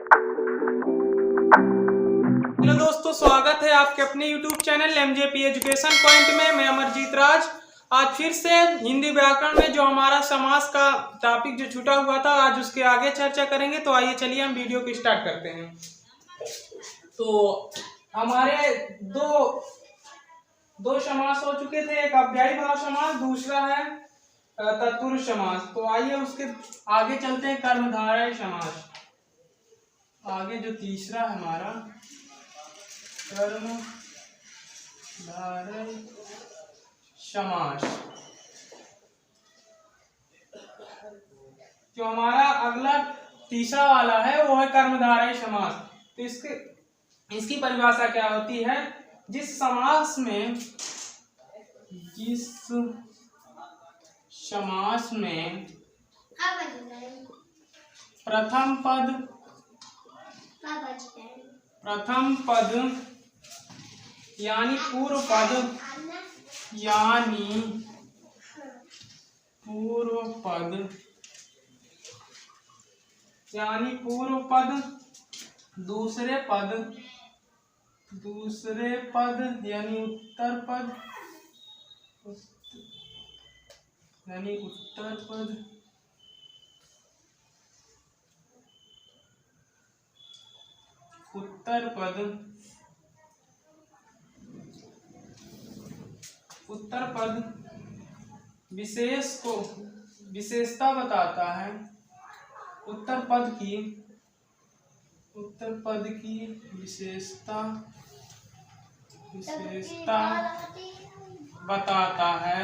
Hello दोस्तों, स्वागत है आपके अपने YouTube channel MJP education point में। मैं अमरजीत राज आज फिर से हिंदी व्याकरण में जो हमारा समास का टॉपिक जो छूटा हुआ था, आज उसके आगे चर्चा करेंगे। तो आइए चलिए हम वीडियो को स्टार्ट करते हैं। तो हमारे दो समास हो चुके थे, एक अव्ययी भाव समास, दूसरा है तत्पुरुष समास। तो आइए उसके आगे चलते हैं, कर्मधारय समास। आगे जो तीसरा है हमारा कर्मधारय समास। जो हमारा अगला तीसरा वाला है वो है कर्मधारय समास। तो इसकी परिभाषा क्या होती है? जिस समास में प्रथम पद यानी पूर्व पद दूसरे पद यानी उत्तर पद उत्तर पद विशेषता बताता है। उत्तर पद की विशेषता बताता है,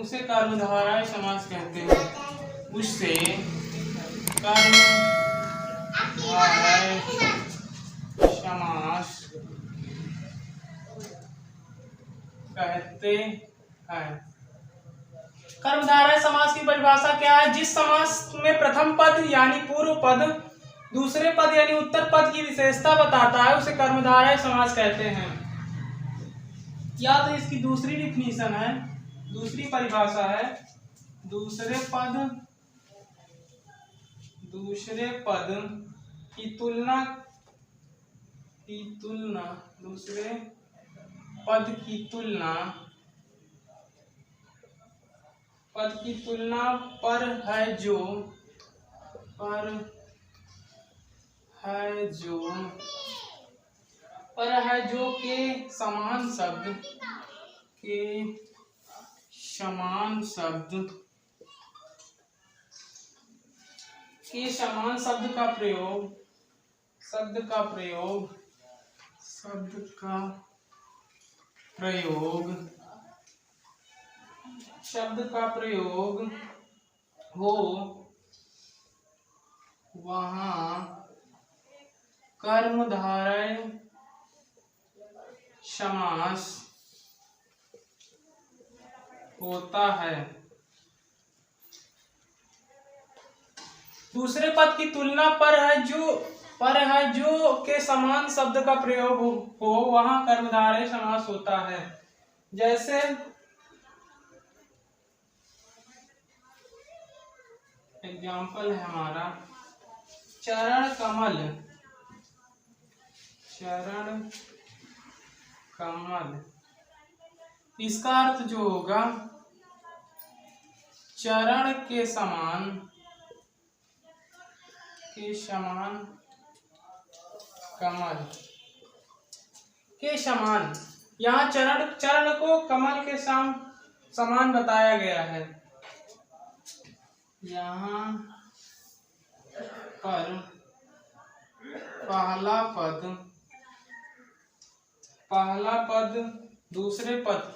उसे कर्मधारय समास कहते हैं। उसे कर्मधारय समास कहते हैं। कर्मधारय समास की परिभाषा क्या है? जिस समास में प्रथम पद यानी पूर्व पद दूसरे पद यानी उत्तर पद की विशेषता बताता है, उसे कर्मधारय समास कहते हैं। या तो इसकी दूसरी डिफिनीशन है, दूसरी परिभाषा है, दूसरे पद की तुलना दूसरे पद की तुलना पर है जो के समान शब्द का प्रयोग हो, वहाँ कर्मधारय समास होता है। दूसरे पद की तुलना पर है जो के समान शब्द का प्रयोग हो, वहाँ कर्मधारय समास होता है। जैसे एग्जाम्पल है हमारा चरण कमल। इसका अर्थ जो होगा चरण के समान कमल के समान। यहाँ चरण को कमल के समान बताया गया है। यहाँ पर पहला पद दूसरे पद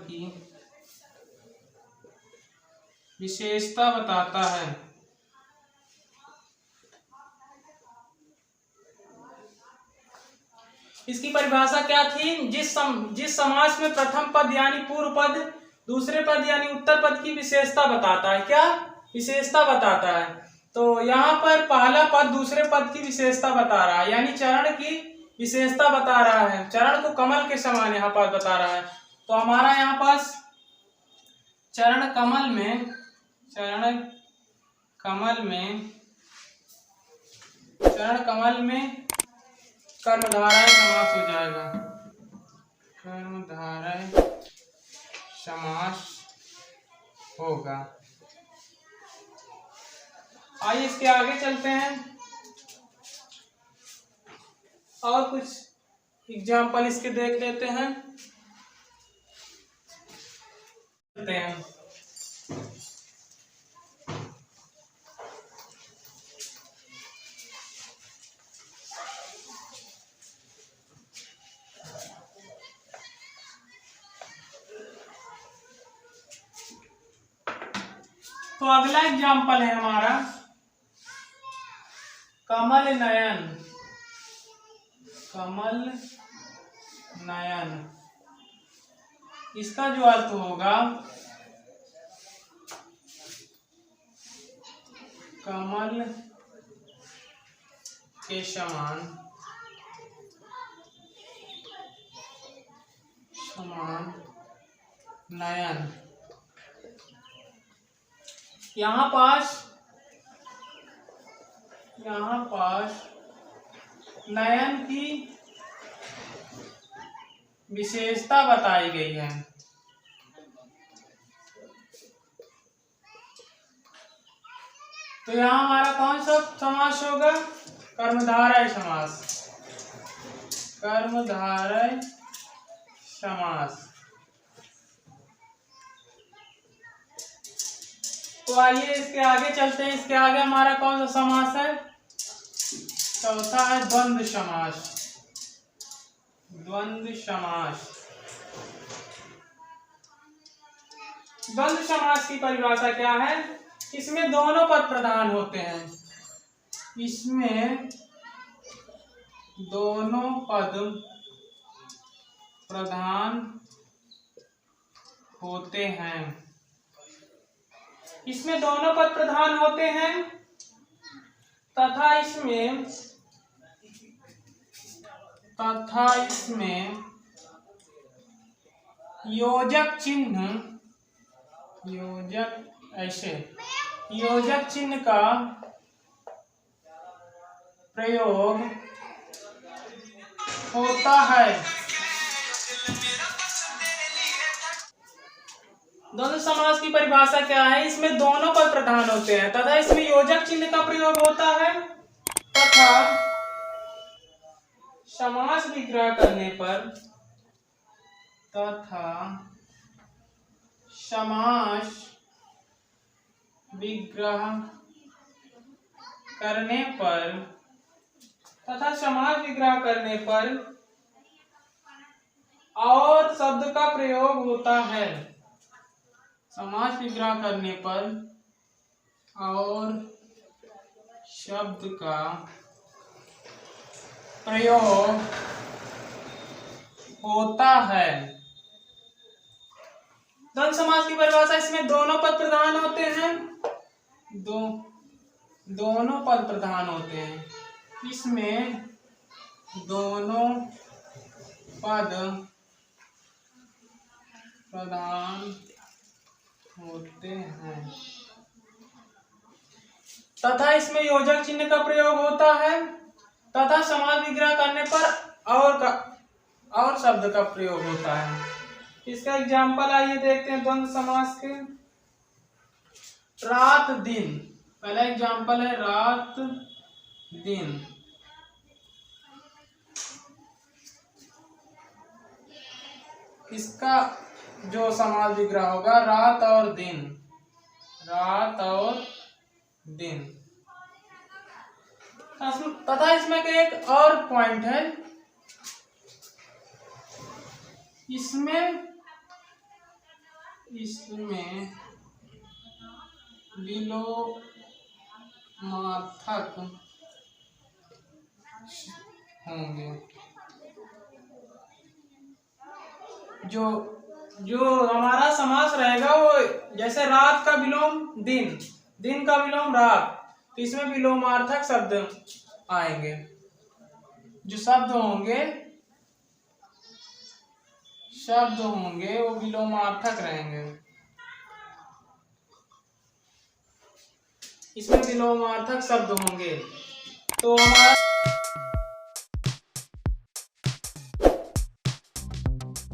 की विशेषता बताता है। इसकी परिभाषा क्या थी? जिस समास में प्रथम पद यानी पूर्व पद दूसरे पद यानी उत्तर पद की विशेषता बताता है। क्या विशेषता बताता है? तो यहाँ पर पहला पद दूसरे पद की विशेषता बता रहा है, यानी चरण की विशेषता बता रहा है। चरण को कमल के समान यहाँ पर बता रहा है। तो हमारा यहाँ पास चरण कमल में चरण कमल में, चरण कमल में कर्मधारय समास हो जाएगा, कर्मधारय समास होगा। आइए इसके आगे चलते हैं और कुछ एग्जाम्पल इसके देख लेते हैं। तो अगला एग्जाम्पल है हमारा कमल नयन, कमल नयन। इसका जो अर्थ होगा कमल के समान, समान नयन। यहाँ पास नयन की विशेषता बताई गई है। तो यहाँ हमारा कौन सा समास होगा? कर्मधारय समास, कर्मधारय समास। तो आइए इसके आगे चलते हैं। इसके आगे हमारा कौन सा समास है? चौथा है द्वंद्व समास, द्वंद्व समास। द्वंद्व समास की परिभाषा क्या है? इसमें दोनों पद प्रधान होते हैं, इसमें दोनों पद प्रधान होते हैं, इसमें दोनों पद प्रधान होते हैं तथा इसमें योजक चिन्ह, योजक ऐसे योजक चिन्ह का प्रयोग होता है। द्वंद्व समास की परिभाषा क्या है? इसमें दोनों पद प्रधान होते हैं तथा इसमें योजक चिन्ह का प्रयोग होता है तथा समास विग्रह करने पर, तथा समास विग्रह करने पर, तथा समास विग्रह करने पर और शब्द का प्रयोग होता है। समास विग्रह करने पर और शब्द का प्रयोग होता है। द्वंद्व समास की परिभाषा, इसमें दोनों पद प्रधान होते हैं, दोनों पद प्रधान होते हैं, इसमें दोनों पद प्रधान होते हैं तथा इसमें योजक चिन्ह का प्रयोग होता है तथा समास विग्रह करने पर और शब्द का प्रयोग होता है। इसका एग्जाम्पल आइए देखते हैं द्वंद्व समास के। रात दिन, पहला एग्जाम्पल है रात दिन। इसका जो समास विग्रह होगा रात और दिन, रात और दिन। तथा इसमें एक और पॉइंट है, इसमें विलोमार्थक होंगे। जो हमारा समास रहेगा वो जैसे रात का विलोम दिन, दिन का विलोम रात, तो इसमें विलोमार्थक शब्द आएंगे। जो शब्द होंगे वो विलोमार्थक रहेंगे। इसमें विलोमार्थक शब्द होंगे। तो हमारा